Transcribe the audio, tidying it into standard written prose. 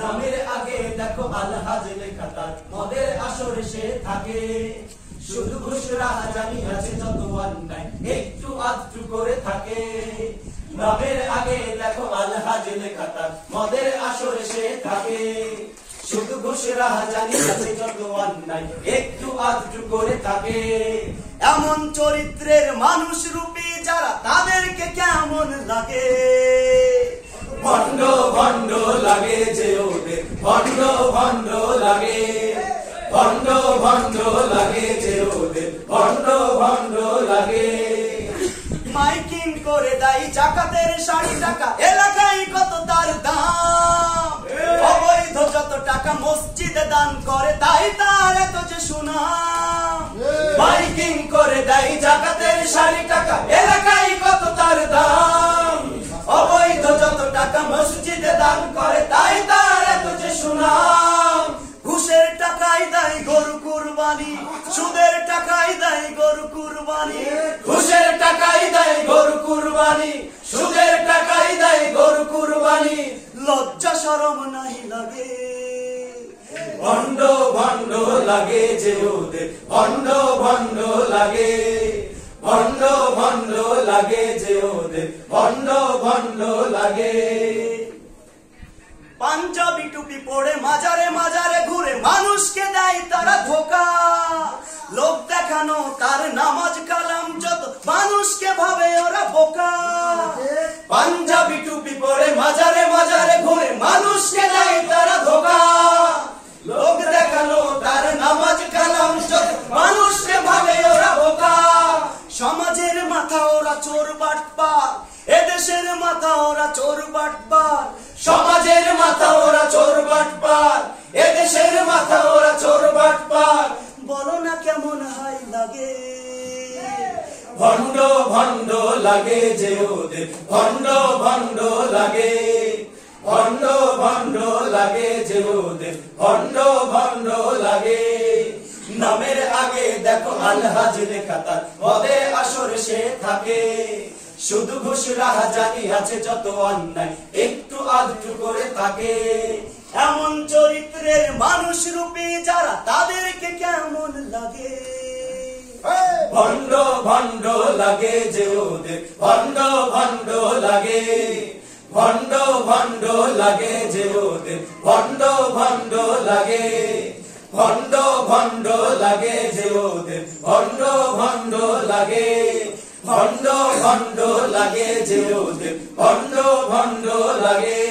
নামের আগে দেখো আলহাজ লেখা তার, মদের আসরে সে থাকে। শুধু ঘুষ রাহাজানি আছে যত অন্যায়, একটু আধটু করে থাকে। নামের আগে দেখো আলহাজ লেখা তার, মদের আসরে সে থাকে। শুধু ঘুষ রাহাজানি আছে যত অন্যায়, একটু আধটু করে থাকে। এমন চরিত্রের মানুষ রূপী যারা, তাদেরকে কেমন লাগে? ভণ্ড ভণ্ড লাগে যে ওদের, ভণ্ড ভণ্ড লাগে। ভণ্ড ভণ্ড লাগে যে ওদের, ভণ্ড ভণ্ড লাগে। মাইকিং করে দেয় জাকাতের 60 টাকা, এলাকায় কত তার দাম। অবৈধ যত টাকা মসজিদে দান করে, তাই তার এত যে সুনাম। মাইকিং করে দেয় জাকাতের 60 টাকা, এলাকায় কত তার দাম। অবৈধ যত টাকা মসজিদে দান করে, তাই তার এত যে সুনাম। ঘুষের টাকায় দেয় গরু কুরবানি, সুদের টাকায় দেয় গরু কুরবানি। ঘুষের টাকায় দেয় গরু কুরবানি, সুদের টাকায় দেয় গরু কুরবানি। লজ্জা শরম নাই লাগে? ভণ্ড ভণ্ড লাগে যে ওদের, ভণ্ড ভণ্ড লাগে। ভণ্ড ভণ্ড লাগে যে ওদের, ভণ্ড ভণ্ড লাগে। পাঞ্জাবি টুপি পরে মাজারে মাজারে ঘুরে, মানুষকে দেয় তারা ধোকা। লোক দেখানো তার নামাজ কালাম যত, মানুষকে ভাবে ওরা বোকা। পাঞ্জাবি টুপি পরে মাজারে মাজারে ঘুরে, মানুষকে দেয় তারা ধোকা। লোক দেখানো তার নামাজ কালাম যত, মানুষকে ভাবে ওরা বোকা। সমাজের মাথা ওরা চোর বাটপার, এদেশের মাথা ওরা চোর বাটপার। সমাজের মাথা ওরা চোর বাটপার, এদেশের মাথা ওরা চোর বাটপার। বলো না কেমন হাই লাগে? ভণ্ড ভণ্ড লাগে যে ওদের, ভণ্ড ভণ্ড লাগে। ভণ্ড ভণ্ড লাগে যে ওদের, ভণ্ড ভণ্ড লাগে। নামের আগে দেখো আলহাজ লেখা তার, মদের আসরে সে থাকে। শুধু ঘুষ রাহাজানি আছে যত অন্যায়, একটু আধটু করে থাকে। এমন চরিত্রের মানুষ রূপী যারা, তাদেরকে কেমন লাগে? ভণ্ড ভণ্ড লাগে যে ওদের, ভণ্ড ভণ্ড লাগে। ভণ্ড ভণ্ড লাগে যে ওদের, ভণ্ড ভণ্ড লাগে। ভণ্ড ভণ্ড লাগে যে ওদের, ভণ্ড ভণ্ড লাগে। ভণ্ড ভণ্ড লাগে যে ওদের, ভণ্ড ভণ্ড লাগে।